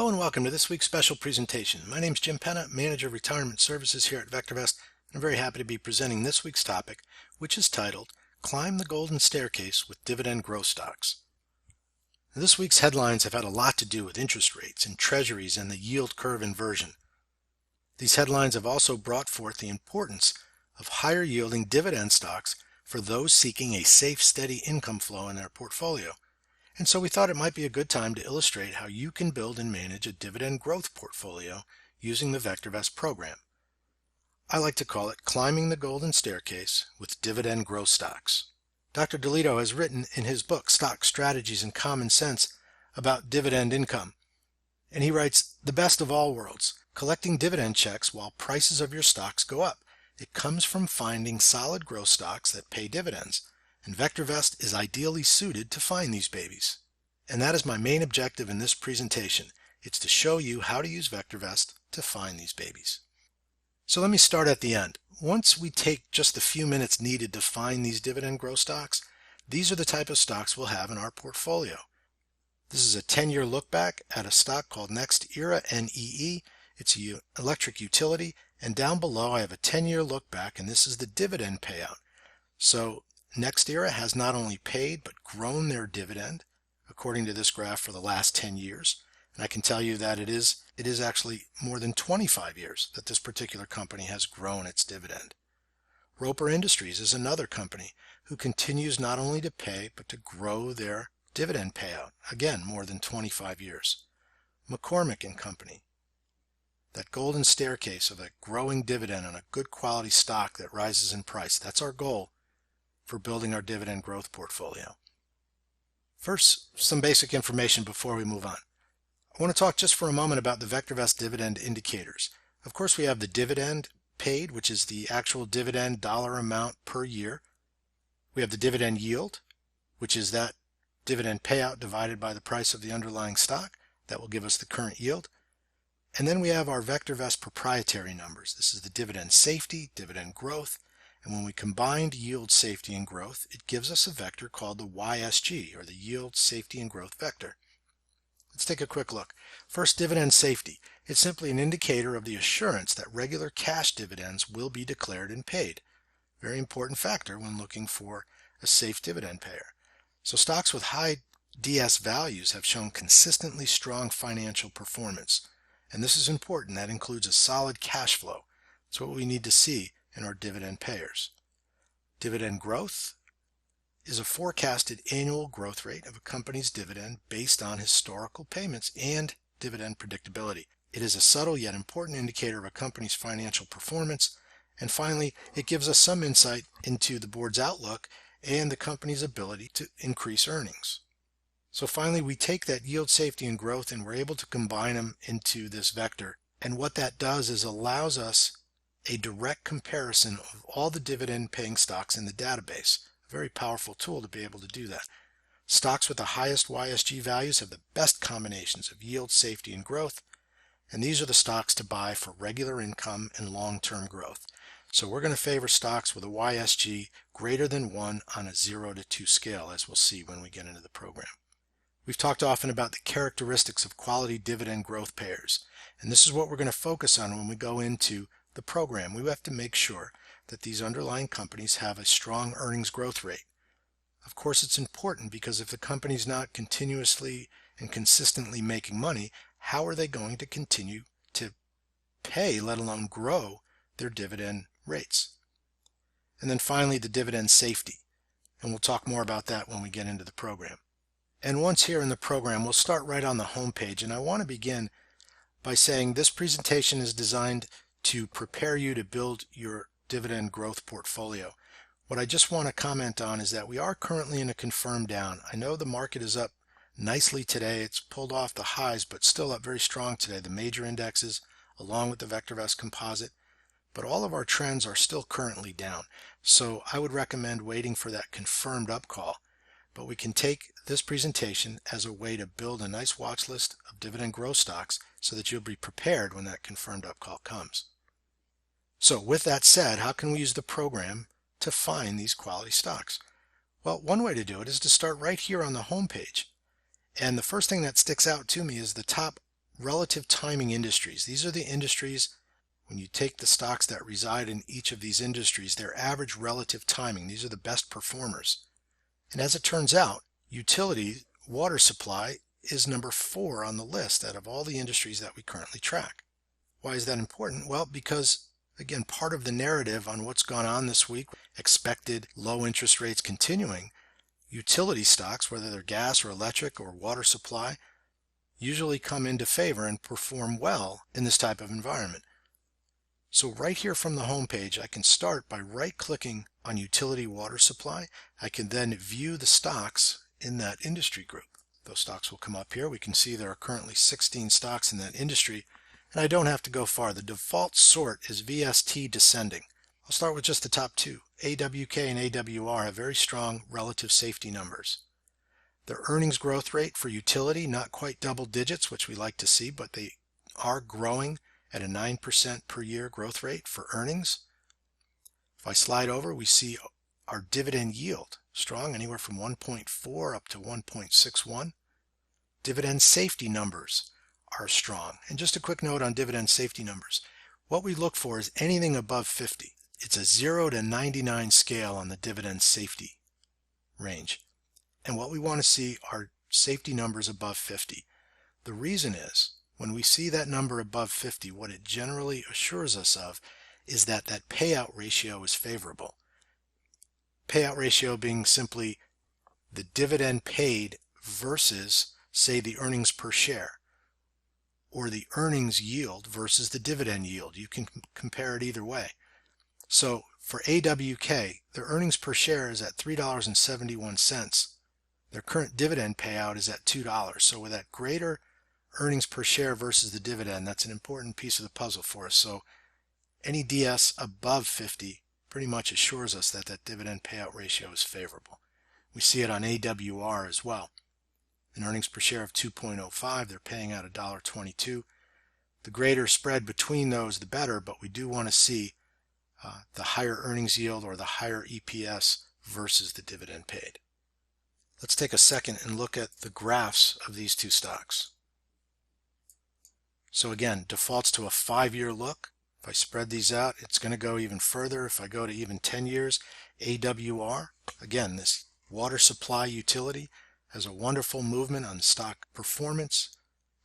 Hello and welcome to this week's special presentation. My name is Jim Penna, Manager of Retirement Services here at VectorVest, and I'm very happy to be presenting this week's topic, which is titled, Climb the Golden Staircase with Dividend Growth Stocks. Now, this week's headlines have had a lot to do with interest rates and Treasuries and the yield curve inversion. These headlines have also brought forth the importance of higher yielding dividend stocks for those seeking a safe, steady income flow in their portfolio. And so we thought it might be a good time to illustrate how you can build and manage a dividend growth portfolio using the VectorVest program. I like to call it Climbing the Golden Staircase with Dividend Growth Stocks. Dr. DeLito has written in his book, Stock Strategies and Common Sense, about dividend income. And he writes, the best of all worlds, collecting dividend checks while prices of your stocks go up. It comes from finding solid growth stocks that pay dividends. And VectorVest is ideally suited to find these babies. And that is my main objective in this presentation. It's to show you how to use VectorVest to find these babies. So let me start at the end. Once we take just the few minutes needed to find these dividend growth stocks, these are the type of stocks we'll have in our portfolio. This is a 10-year look back at a stock called NextEra, NEE. It's an electric utility. And down below I have a 10-year look back, and this is the dividend payout. So NextEra has not only paid but grown their dividend according to this graph for the last 10 years. And I can tell you that it is actually more than 25 years that this particular company has grown its dividend. Roper Industries is another company who continues not only to pay but to grow their dividend payout. Again, more than 25 years. McCormick and Company. That golden staircase of a growing dividend on a good quality stock that rises in price. That's our goal for building our dividend growth portfolio. First, some basic information before we move on. I want to talk just for a moment about the VectorVest Dividend Indicators. Of course, we have the dividend paid, which is the actual dividend dollar amount per year. We have the dividend yield, which is that dividend payout divided by the price of the underlying stock. That will give us the current yield. And then we have our VectorVest proprietary numbers. This is the dividend safety, dividend growth, and when we combined yield, safety, and growth, it gives us a vector called the YSG, or the yield, safety, and growth vector. Let's take a quick look. First, dividend safety. It's simply an indicator of the assurance that regular cash dividends will be declared and paid. Very important factor when looking for a safe dividend payer. So stocks with high DS values have shown consistently strong financial performance. And this is important. That includes a solid cash flow. That's what we need to see in our dividend payers. Dividend growth is a forecasted annual growth rate of a company's dividend based on historical payments and dividend predictability. It is a subtle yet important indicator of a company's financial performance. And finally, it gives us some insight into the board's outlook and the company's ability to increase earnings. So finally, we take that yield, safety, and growth, and we're able to combine them into this vector. And what that does is allows us a direct comparison of all the dividend paying stocks in the database. A very powerful tool to be able to do that. Stocks with the highest YSG values have the best combinations of yield, safety, and growth. And these are the stocks to buy for regular income and long-term growth. So we're going to favor stocks with a YSG greater than 1 on a 0 to 2 scale, as we'll see when we get into the program. We've talked often about the characteristics of quality dividend growth payers. And this is what we're going to focus on when we go into the program. We have to make sure that these underlying companies have a strong earnings growth rate. Of course, it's important because if the company's not continuously and consistently making money, how are they going to continue to pay, let alone grow, their dividend rates? And then finally, the dividend safety. And we'll talk more about that when we get into the program. And once here in the program, we'll start right on the home page. And I want to begin by saying this presentation is designed to prepare you to build your dividend growth portfolio. What I just want to comment on is that we are currently in a confirmed down. I know the market is up nicely today. It's pulled off the highs, but still up very strong today. The major indexes, along with the VectorVest composite, but all of our trends are still currently down. So I would recommend waiting for that confirmed up call. But we can take this presentation as a way to build a nice watch list of dividend growth stocks so that you'll be prepared when that confirmed up call comes. So with that said, how can we use the program to find these quality stocks? Well, one way to do it is to start right here on the home page. And the first thing that sticks out to me is the top relative timing industries. These are the industries, when you take the stocks that reside in each of these industries, their average relative timing. These are the best performers. And as it turns out, utility water supply is number 4 on the list out of all the industries that we currently track. Why is that important? Well, because again, part of the narrative on what's gone on this week, expected low interest rates continuing, utility stocks, whether they're gas or electric or water supply, usually come into favor and perform well in this type of environment. So right here from the home page, I can start by right-clicking on utility water supply. I can then view the stocks in that industry group. Those stocks will come up here. We can see there are currently 16 stocks in that industry, and I don't have to go far. The default sort is VST descending. I'll start with just the top 2. AWK and AWR have very strong relative safety numbers. Their earnings growth rate for utility, not quite double digits, which we like to see, but they are growing at a 9% per year growth rate for earnings. If I slide over, we see our dividend yield, strong, anywhere from 1.4 up to 1.61. Dividend safety numbers are strong. And just a quick note on dividend safety numbers. What we look for is anything above 50. It's a 0 to 99 scale on the dividend safety range. And what we want to see are safety numbers above 50. The reason is, when we see that number above 50, what it generally assures us of is that that payout ratio is favorable. Payout ratio being simply the dividend paid versus, say, the earnings per share, or the earnings yield versus the dividend yield. You can compare it either way. So for AWK, their earnings per share is at $3.71. Their current dividend payout is at $2. So with that greater earnings per share versus the dividend, that's an important piece of the puzzle for us. So any DS above 50 pretty much assures us that that dividend payout ratio is favorable. We see it on AWR as well. An earnings per share of 2.05, they're paying out $1.22. The greater spread between those, the better, but we do want to see the higher earnings yield or the higher EPS versus the dividend paid. Let's take a second and look at the graphs of these two stocks. So again, defaults to a 5-year look. If I spread these out, it's going to go even further. If I go to even 10 years, AWR, again, this water supply utility has a wonderful movement on stock performance,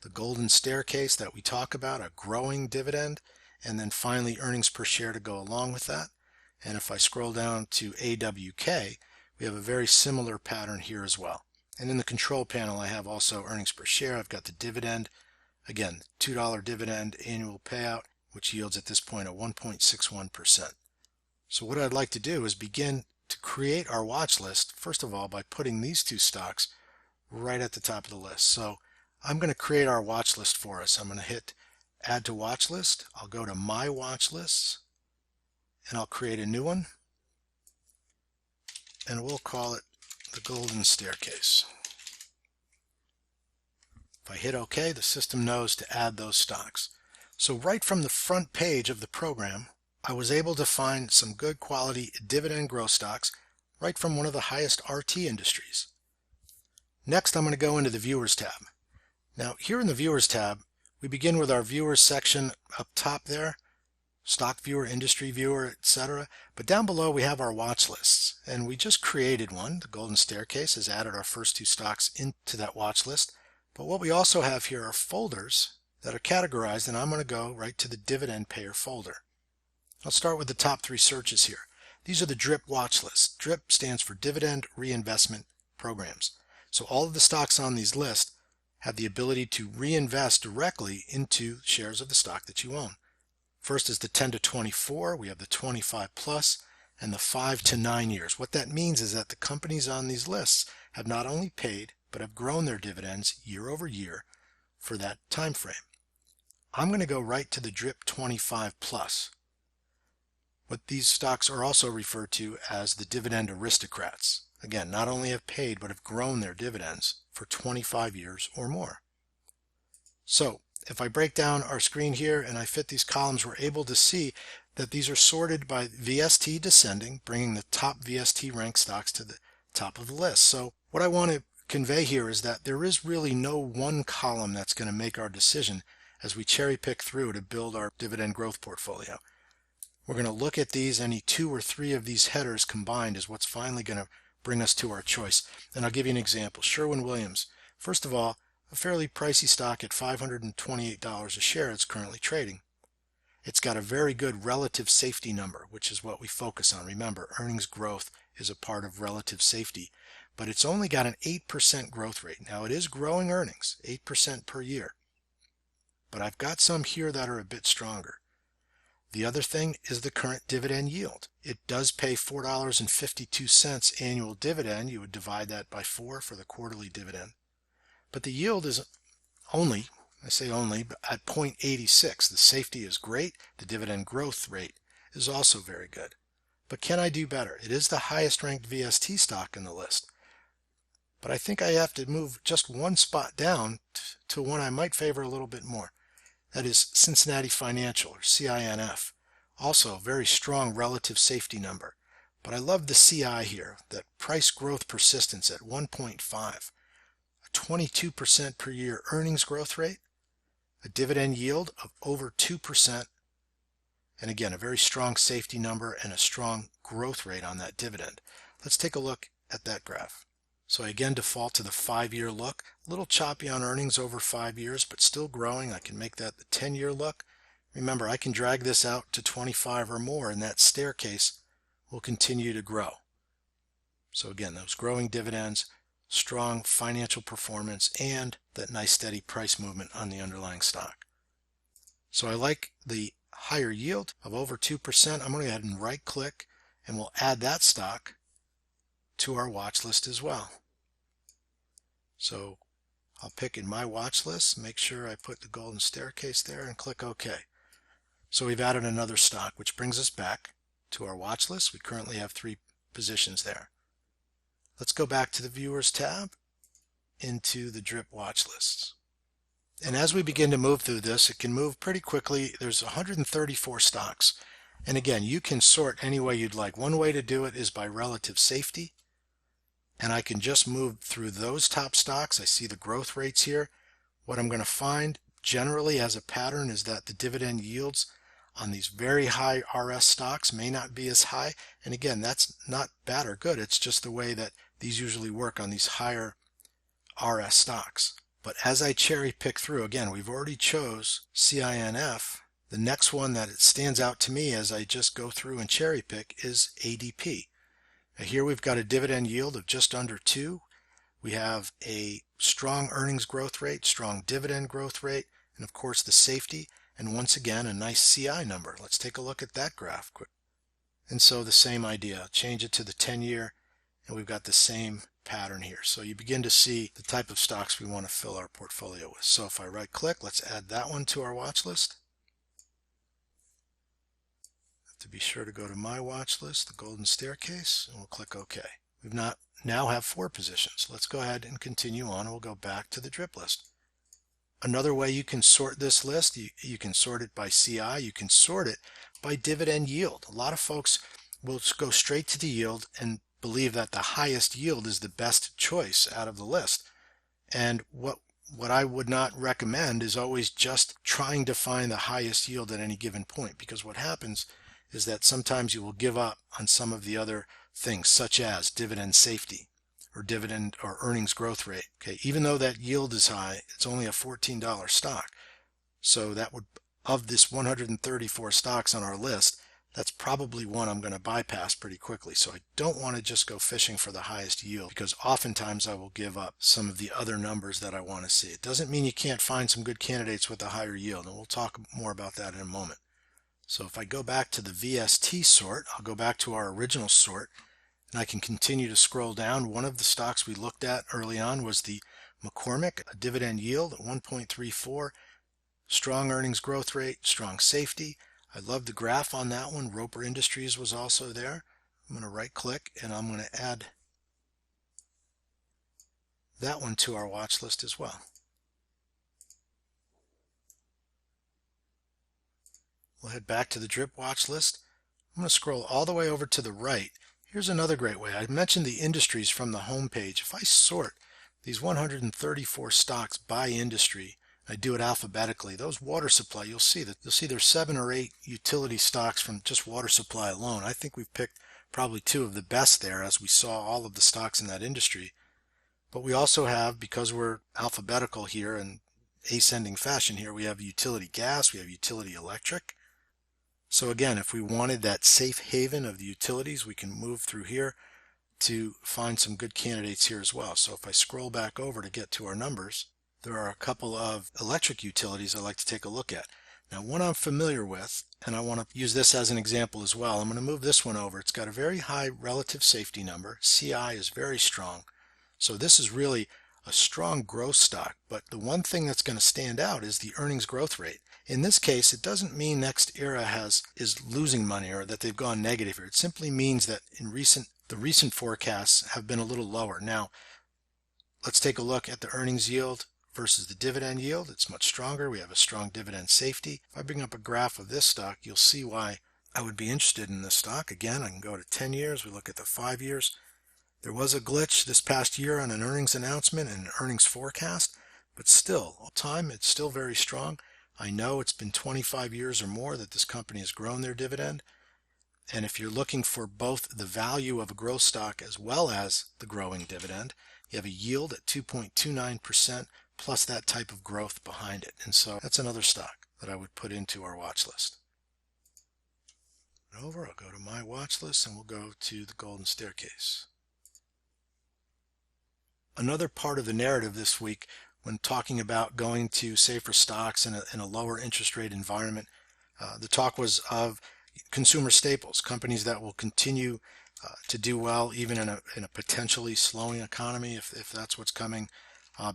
the golden staircase that we talk about, a growing dividend, and then finally earnings per share to go along with that. And if I scroll down to AWK, we have a very similar pattern here as well. And in the control panel, I have also earnings per share. I've got the dividend. Again, $2 dividend annual payout, which yields at this point a 1.61%. So what I'd like to do is begin to create our watch list, first of all, by putting these two stocks right at the top of the list. So I'm going to create our watch list for us. I'm going to hit Add to Watch List. I'll go to My Watch Lists, and I'll create a new one, and we'll call it the Golden Staircase. If I hit OK, the system knows to add those stocks. So right from the front page of the program, I was able to find some good quality dividend growth stocks right from one of the highest RT industries. Next, I'm going to go into the Viewers tab. Now, here in the Viewers tab, we begin with our Viewers section up top there, Stock Viewer, Industry Viewer, etc. But down below, we have our watch lists, and we just created one. The Golden Staircase has added our first two stocks into that watch list. But what we also have here are folders that are categorized, and I'm going to go right to the Dividend Payer folder. I'll start with the top 3 searches here. These are the DRIP watch lists. DRIP stands for Dividend Reinvestment Programs. So all of the stocks on these lists have the ability to reinvest directly into shares of the stock that you own. First is the 10 to 24, we have the 25 plus, and the 5 to 9 years. What that means is that the companies on these lists have not only paid, but have grown their dividends year over year for that time frame. I'm going to go right to the DRIP 25 plus. But these stocks are also referred to as the dividend aristocrats. Again, not only have paid, but have grown their dividends for 25 years or more. So if I break down our screen here and I fit these columns, we're able to see that these are sorted by VST descending, bringing the top VST ranked stocks to the top of the list. So what I want to convey here is that there is really no one column that's going to make our decision as we cherry pick through to build our dividend growth portfolio. We're going to look at these. Any 2 or 3 of these headers combined is what's finally going to bring us to our choice. And I'll give you an example. Sherwin-Williams. First of all, a fairly pricey stock at $528 a share it's currently trading. It's got a very good relative safety number, which is what we focus on. Remember, earnings growth is a part of relative safety, but it's only got an 8% growth rate. Now, it is growing earnings, 8% per year, but I've got some here that are a bit stronger. The other thing is the current dividend yield. It does pay $4.52 annual dividend. You would divide that by 4 for the quarterly dividend. But the yield is only, I say only, at 0.86. The safety is great. The dividend growth rate is also very good. But can I do better? It is the highest ranked VST stock in the list. But I think I have to move just one spot down to one I might favor a little bit more. That is Cincinnati Financial, or CINF. Also, very strong relative safety number. But I love the CI here, that price growth persistence at 1.5. A 22% per year earnings growth rate, a dividend yield of over 2%, and again, a very strong safety number and a strong growth rate on that dividend. Let's take a look at that graph. So I again default to the 5-year look. A little choppy on earnings over 5 years, but still growing. I can make that the 10-year look. Remember, I can drag this out to 25 or more, and that staircase will continue to grow. So again, those growing dividends, strong financial performance, and that nice steady price movement on the underlying stock. So I like the higher yield of over 2%. I'm going to go ahead and right click, and we'll add that stock to our watch list as well. So I'll pick in my watch list, make sure I put the golden staircase there, and click OK. So we've added another stock, which brings us back to our watch list. We currently have 3 positions there. Let's go back to the Viewers tab into the drip watch lists. And as we begin to move through this, it can move pretty quickly. There's 134 stocks. And again, you can sort any way you'd like. One way to do it is by relative safety. And I can just move through those top stocks. I see the growth rates here. What I'm going to find generally as a pattern is that the dividend yields on these very high RS stocks may not be as high. And again, that's not bad or good. It's just the way that these usually work on these higher RS stocks. But as I cherry pick through, again, we've already chose CINF. The next one that it stands out to me as I just go through and cherry pick is ADP. Now here we've got a dividend yield of just under 2. We have a strong earnings growth rate, strong dividend growth rate, and of course the safety, and once again a nice CI number. Let's take a look at that graph quick. And so the same idea, change it to the 10-year, and we've got the same pattern here. So you begin to see the type of stocks we want to fill our portfolio with. So if I right click, let's add that one to our watch list. To be sure to go to my watch list, the golden staircase, and we'll click OK. We've now have 4 positions. Let's go ahead and continue on, and we'll go back to the drip list. Another way you can sort this list, you can sort it by CI, you can sort it by dividend yield. A lot of folks will go straight to the yield and believe that the highest yield is the best choice out of the list. And what I would not recommend is always just trying to find the highest yield at any given point, because what happens is that sometimes you will give up on some of the other things, such as dividend safety or dividend or earnings growth rate. Okay, even though that yield is high, it's only a $14 stock. So that would, of this 134 stocks on our list, that's probably one I'm going to bypass pretty quickly. So I don't want to just go fishing for the highest yield, because oftentimes I will give up some of the other numbers that I want to see. It doesn't mean you can't find some good candidates with a higher yield, and we'll talk more about that in a moment. So if I go back to the VST sort, I'll go back to our original sort, and I can continue to scroll down. One of the stocks we looked at early on was the McCormick, a dividend yield at 1.34, strong earnings growth rate, strong safety. I love the graph on that one. Roper Industries was also there. I'm going to right click, and I'm going to add that one to our watch list as well. We'll head back to the drip watch list. I'm going to scroll all the way over to the right. Here's another great way. I mentioned the industries from the home page. If I sort these 134 stocks by industry, I do it alphabetically. Those water supply, you'll see there's 7 or 8 utility stocks from just water supply alone. I think we've picked probably 2 of the best there, as we saw all of the stocks in that industry. But we also have, because we're alphabetical here in ascending fashion here, we have utility gas, we have utility electric. So again, if we wanted that safe haven of the utilities, we can move through here to find some good candidates here as well. So if I scroll back over to get to our numbers, there are a couple of electric utilities I'd like to take a look at. Now, one I'm familiar with, and I want to use this as an example as well. I'm going to move this one over. It's got a very high relative safety number. CI is very strong. So this is really a strong growth stock, but the one thing that's going to stand out is the earnings growth rate. In this case, it doesn't mean NextEra is losing money or that they've gone negative here. It simply means that the recent forecasts have been a little lower. Now, let's take a look at the earnings yield versus the dividend yield. It's much stronger. We have a strong dividend safety. If I bring up a graph of this stock, you'll see why I would be interested in this stock. Again, I can go to 10 years. We look at the 5 years. There was a glitch this past year on an earnings announcement and an earnings forecast, but still, all time, it's still very strong. I know it's been 25 years or more that this company has grown their dividend. And if you're looking for both the value of a growth stock as well as the growing dividend, you have a yield at 2.29% plus that type of growth behind it. And so that's another stock that I would put into our watch list. I'll go to my watch list and we'll go to the golden staircase. Another part of the narrative this week when talking about going to safer stocks in a lower interest rate environment, the talk was of consumer staples, companies that will continue to do well even in a potentially slowing economy, if that's what's coming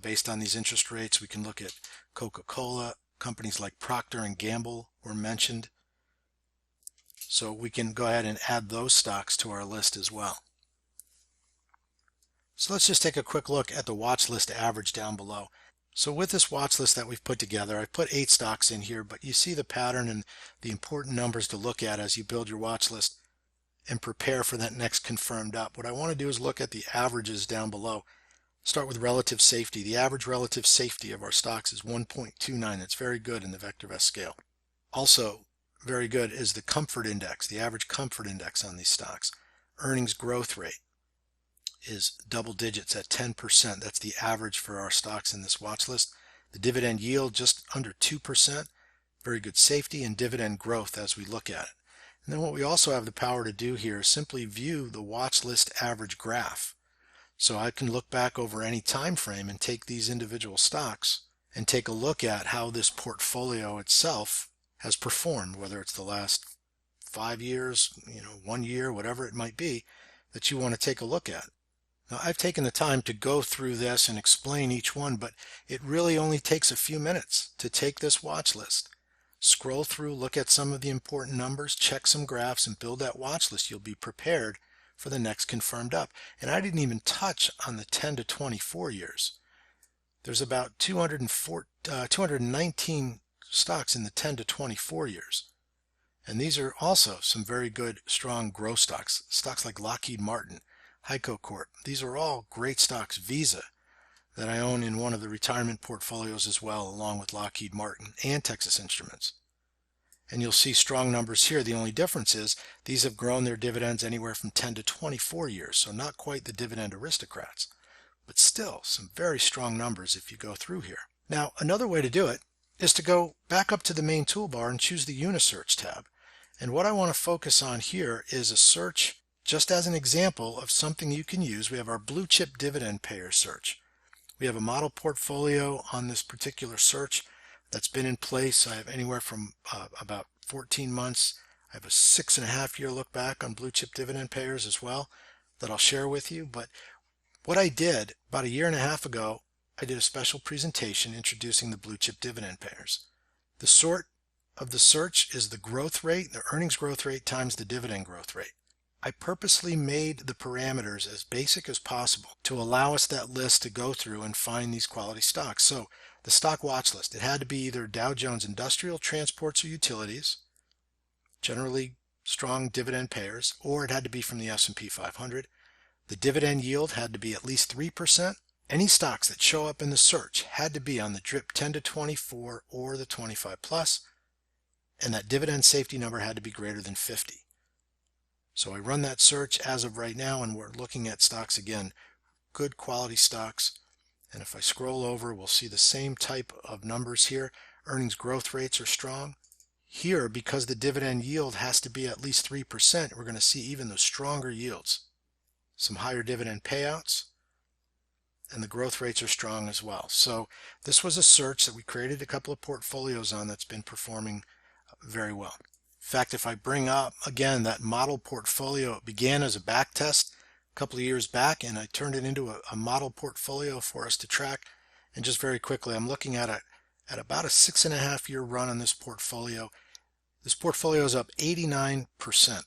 based on these interest rates. We can look at Coca-Cola, companies like Procter & Gamble were mentioned. So we can go ahead and add those stocks to our list as well. So let's just take a quick look at the watch list average down below. So with this watch list that we've put together, I've put 8 stocks in here, but you see the pattern and the important numbers to look at as you build your watch list and prepare for that next confirmed up. What I want to do is look at the averages down below. Start with relative safety. The average relative safety of our stocks is 1.29. It's very good in the VectorVest scale. Also very good is the comfort index, the average comfort index on these stocks. Earnings growth rate is double digits at 10%. That's the average for our stocks in this watch list. The dividend yield just under 2%. Very good safety and dividend growth as we look at it. And then what we also have the power to do here is simply view the watch list average graph. So I can look back over any time frame and take these individual stocks and take a look at how this portfolio itself has performed, whether it's the last 5 years, 1 year, whatever it might be that you want to take a look at. Now, I've taken the time to go through this and explain each one, but it really only takes a few minutes to take this watch list, scroll through, look at some of the important numbers, check some graphs, and build that watch list. You'll be prepared for the next confirmed up. And I didn't even touch on the 10 to 24 years. There's about 219 stocks in the 10 to 24 years. And these are also some very good, strong growth stocks. Stocks like Lockheed Martin, Heiko Corp. These are all great stocks. Visa, that I own in one of the retirement portfolios as well, along with Lockheed Martin and Texas Instruments. And you'll see strong numbers here. The only difference is these have grown their dividends anywhere from 10 to 24 years, so not quite the dividend aristocrats, but still some very strong numbers if you go through here. Now, another way to do it is to go back up to the main toolbar and choose the Unisearch tab. And what I want to focus on here is a search just as an example of something you can use. We have our blue chip dividend payer search. We have a model portfolio on this particular search that's been in place. I have anywhere from about 14 months. I have a 6.5-year look back on blue chip dividend payers as well that I'll share with you. But what I did about 1.5 years ago, I did a special presentation introducing the blue chip dividend payers. The sort of the search is the growth rate, the earnings growth rate times the dividend growth rate. I purposely made the parameters as basic as possible to allow us that list to go through and find these quality stocks. So the stock watch list, it had to be either Dow Jones Industrial, Transports, or Utilities, generally strong dividend payers, or it had to be from the S&P 500. The dividend yield had to be at least 3%, Any stocks that show up in the search had to be on the DRIP 10 to 24 or the 25 plus, and that dividend safety number had to be greater than 50. So I run that search as of right now, and we're looking at stocks again, good quality stocks. And if I scroll over, we'll see the same type of numbers here. Earnings growth rates are strong. Here, because the dividend yield has to be at least 3%, we're going to see even those stronger yields. Some higher dividend payouts, and the growth rates are strong as well. So this was a search that we created a couple of portfolios on that's been performing very well. In fact, if I bring up again that model portfolio, it began as a back test a couple of years back, and I turned it into a model portfolio for us to track. And just very quickly, I'm looking at about a 6.5-year run on this portfolio. This portfolio is up 89%.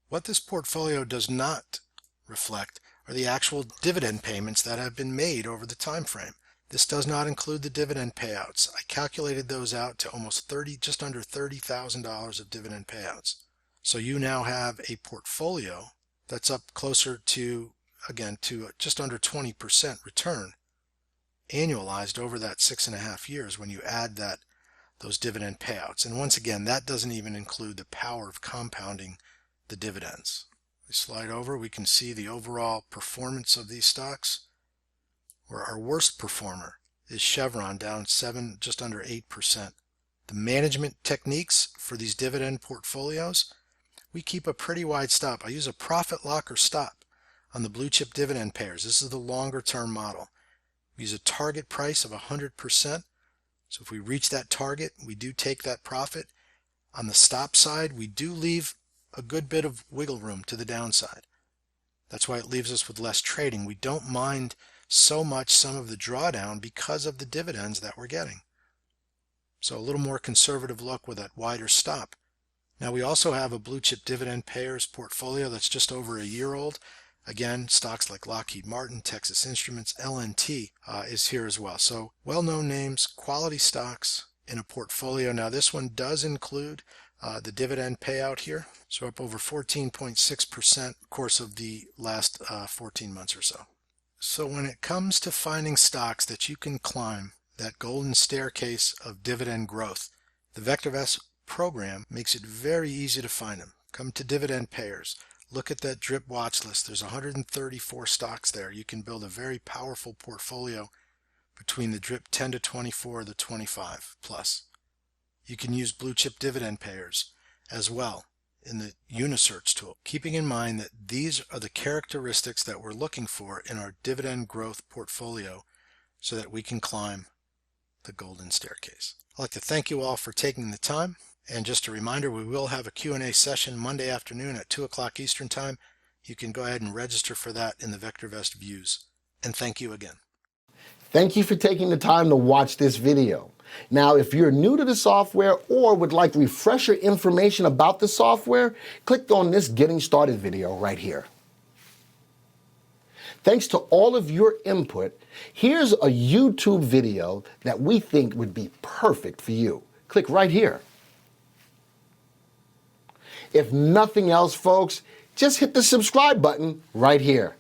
What this portfolio does not reflect are the actual dividend payments that have been made over the time frame. This does not include the dividend payouts. I calculated those out to almost just under $30,000 of dividend payouts. So you now have a portfolio that's up closer to, again, to just under 20% return annualized over that 6.5 years when you add those dividend payouts. And once again, that doesn't even include the power of compounding the dividends. We slide over, we can see the overall performance of these stocks, where our worst performer is Chevron, down just under 8%. The management techniques for these dividend portfolios, we keep a pretty wide stop. I use a profit locker stop on the blue chip dividend payers. This is the longer term model. We use a target price of 100%. So if we reach that target, we do take that profit. On the stop side, we do leave a good bit of wiggle room to the downside. That's why it leaves us with less trading. We don't mind so much some of the drawdown because of the dividends that we're getting. So a little more conservative look with that wider stop. Now we also have a blue chip dividend payers portfolio that's just over a year old. Again, stocks like Lockheed Martin, Texas Instruments, LNT is here as well. So well-known names, quality stocks in a portfolio. Now this one does include the dividend payout here. So up over 14.6% course of the last 14 months or so. So when it comes to finding stocks that you can climb that golden staircase of dividend growth, the VectorVest program makes it very easy to find them. Come to dividend payers. Look at that DRIP watch list. There's 134 stocks there. You can build a very powerful portfolio between the DRIP 10 to 24, the 25 plus. You can use blue chip dividend payers as well in the Unisearch tool, keeping in mind that these are the characteristics that we're looking for in our dividend growth portfolio so that we can climb the golden staircase. I'd like to thank you all for taking the time. And just a reminder, we will have a Q&A session Monday afternoon at 2 o'clock Eastern Time. You can go ahead and register for that in the VectorVest views. And thank you again. Thank you for taking the time to watch this video. Now, if you're new to the software or would like refresher information about the software, click on this Getting Started video right here. Thanks to all of your input, here's a YouTube video that we think would be perfect for you. Click right here. If nothing else, folks, just hit the subscribe button right here.